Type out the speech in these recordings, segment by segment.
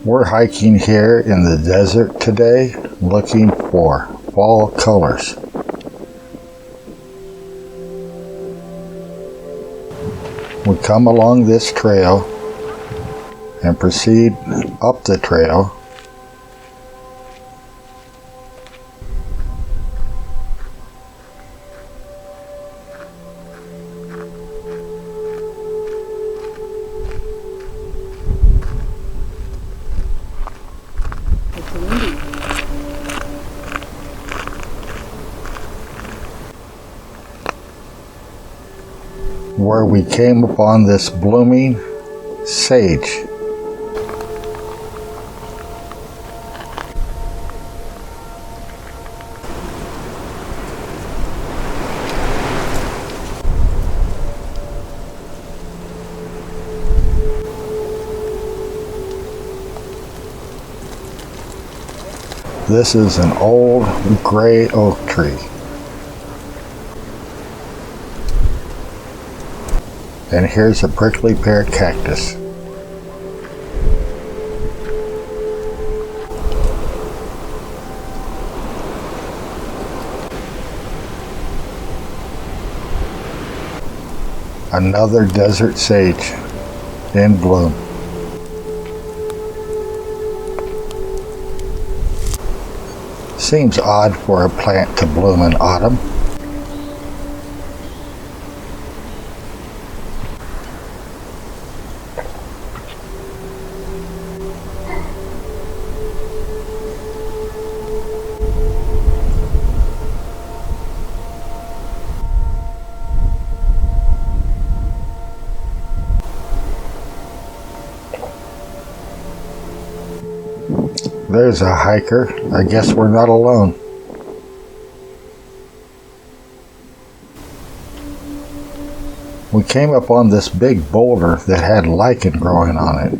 We're hiking here in the desert today, looking for fall colors. We come along this trail and proceed up the trail. Where we came upon this blooming sage. This is an old gray oak tree. And here's a prickly pear cactus. Another desert sage in bloom. Seems odd for a plant to bloom in autumn. There's a hiker. I guess we're not alone. We came upon this big boulder that had lichen growing on it.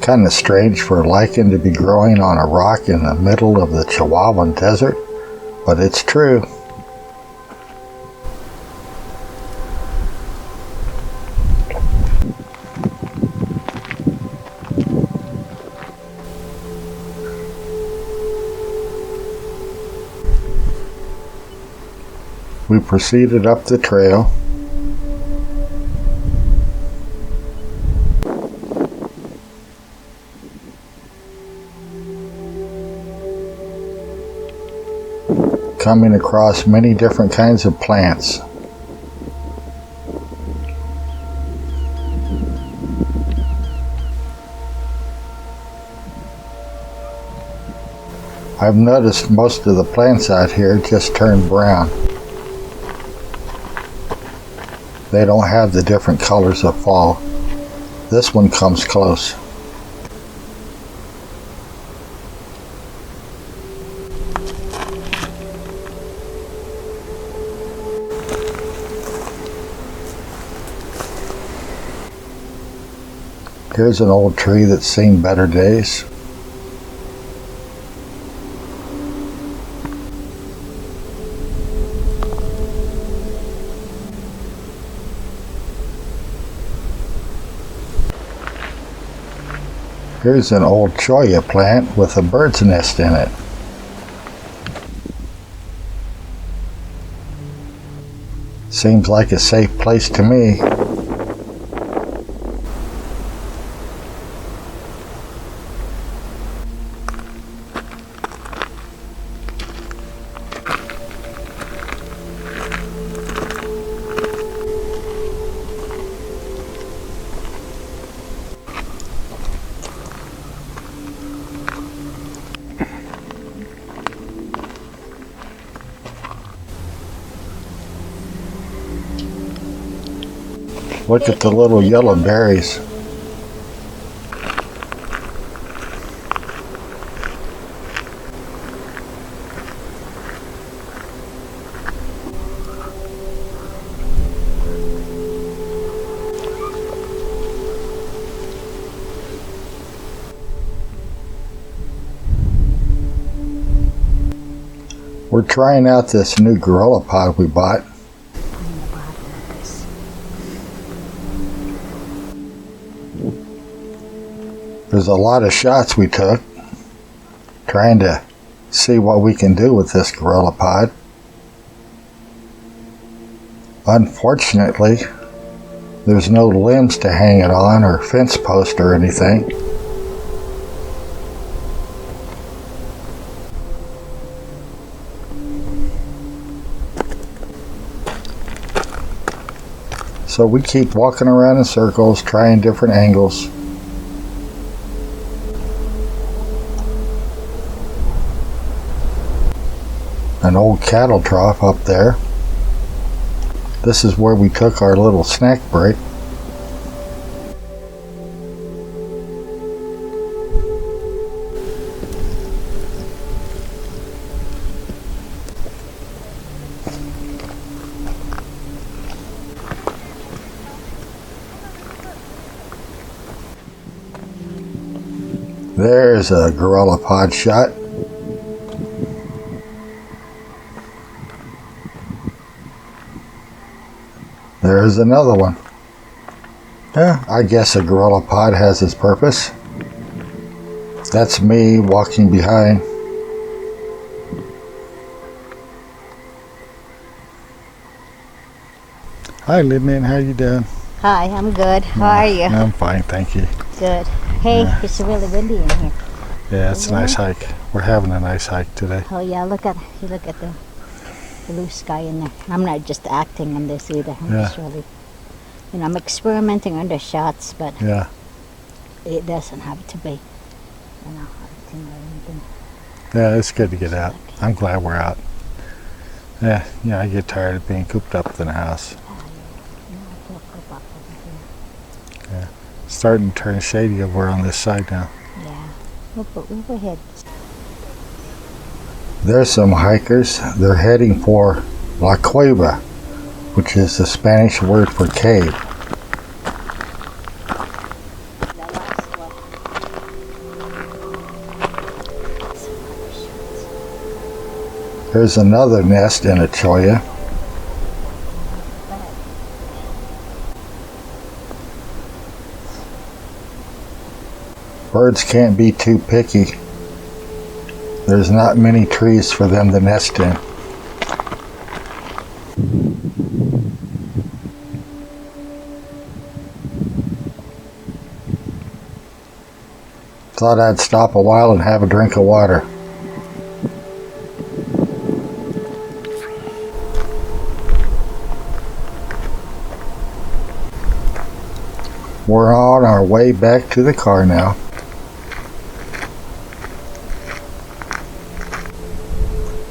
Kind of strange for lichen to be growing on a rock in the middle of the Chihuahuan desert, but it's true. We proceeded up the trail. Coming across many different kinds of plants. I've noticed most of the plants out here just turn brown. They don't have the different colors of fall. This one comes close. Here's an old tree that's seen better days. Here's an old cholla plant with a bird's nest in it. Seems like a safe place to me. Look at the little yellow berries. We're trying out this new GorillaPod we bought. There's a lot of shots we took trying to see what we can do with this GorillaPod. Unfortunately, there's no limbs to hang it on or fence post or anything. So we keep walking around in circles, trying different angles. An old cattle trough up there. This is where we took our little snack break. There's a GorillaPod shot. There's another one. Yeah, I guess a GorillaPod has its purpose. That's me walking behind. Hi, Lynn. How you doing? Hi, I'm good. How are you? I'm fine, thank you. Good. Hey, it's really windy in here. Yeah, it's a nice hike. We're having a nice hike today. Oh yeah, look at the blue sky in there. I'm not just acting on this either. I'm just really, I'm experimenting on the shots, but it doesn't have to be, acting or anything. Yeah, it's good to get out. I'm glad we're out. Yeah, I get tired of being cooped up in the house. Yeah, starting to turn shady over on this side now. Yeah, we'll go ahead. There's some hikers. They're heading for La Cueva, which is the Spanish word for cave. There's another nest in a cholla. Birds can't be too picky. There's not many trees for them to nest in. Thought I'd stop a while and have a drink of water. We're on our way back to the car now.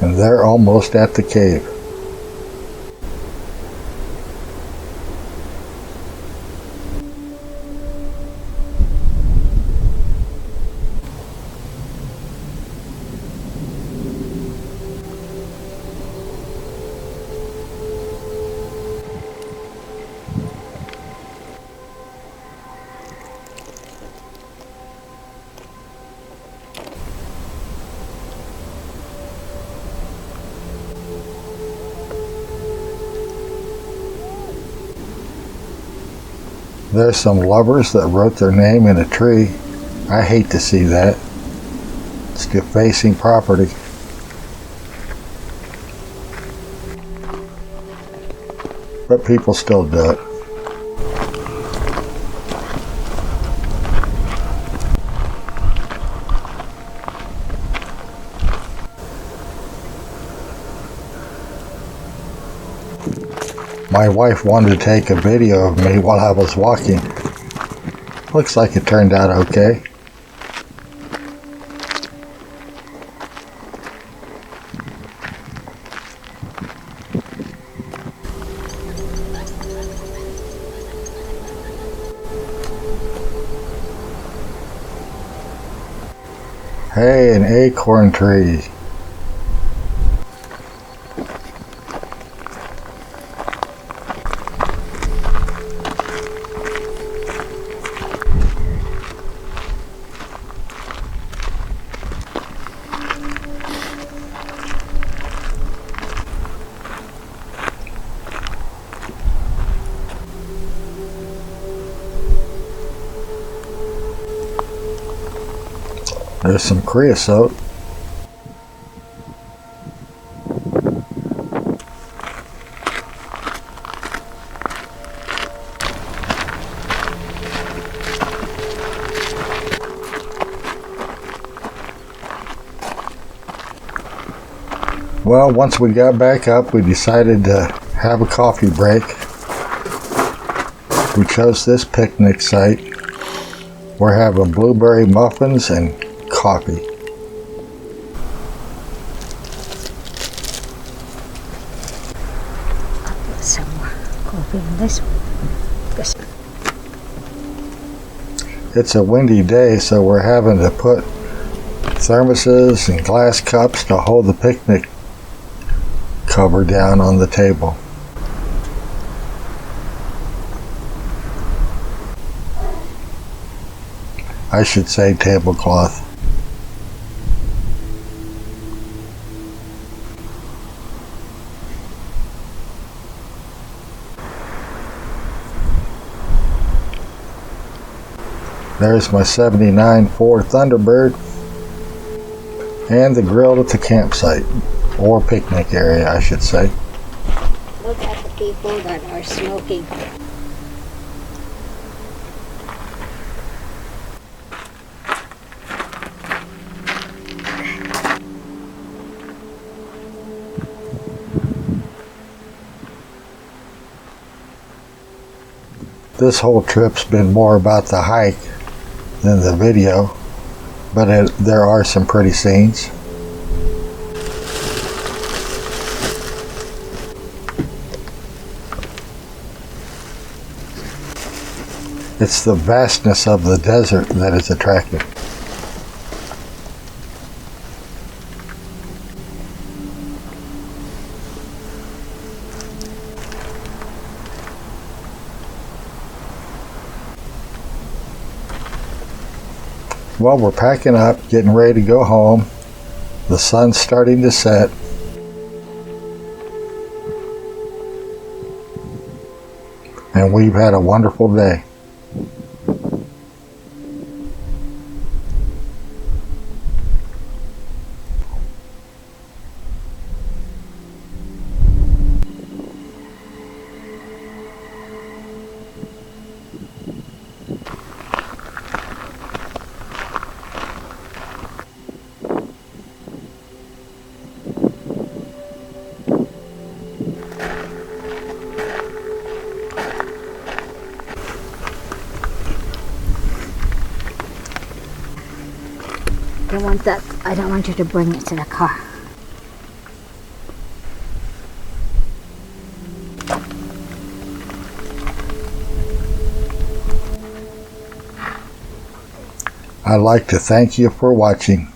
And they're almost at the cave. There's some lovers that wrote their name in a tree. I hate to see that. It's defacing property. But people still do it. My wife wanted to take a video of me while I was walking. Looks like it turned out okay. Hey, an acorn tree. There's some creosote. Well, once we got back up, we decided to have a coffee break. We chose this picnic site. We're having blueberry muffins and coffee. I'll put some more coffee in this one. It's a windy day, so we're having to put thermoses and glass cups to hold the picnic cover down on the table. I should say tablecloth. There's my '79 Ford Thunderbird and the grill at the campsite, or picnic area, I should say. Look at the people that are smoking. This whole trip's been more about the hike than the video, but there are some pretty scenes. It's the vastness of the desert that is attractive. Well, we're packing up, getting ready to go home. The sun's starting to set. And we've had a wonderful day. I don't want you to bring it to the car. I'd like to thank you for watching.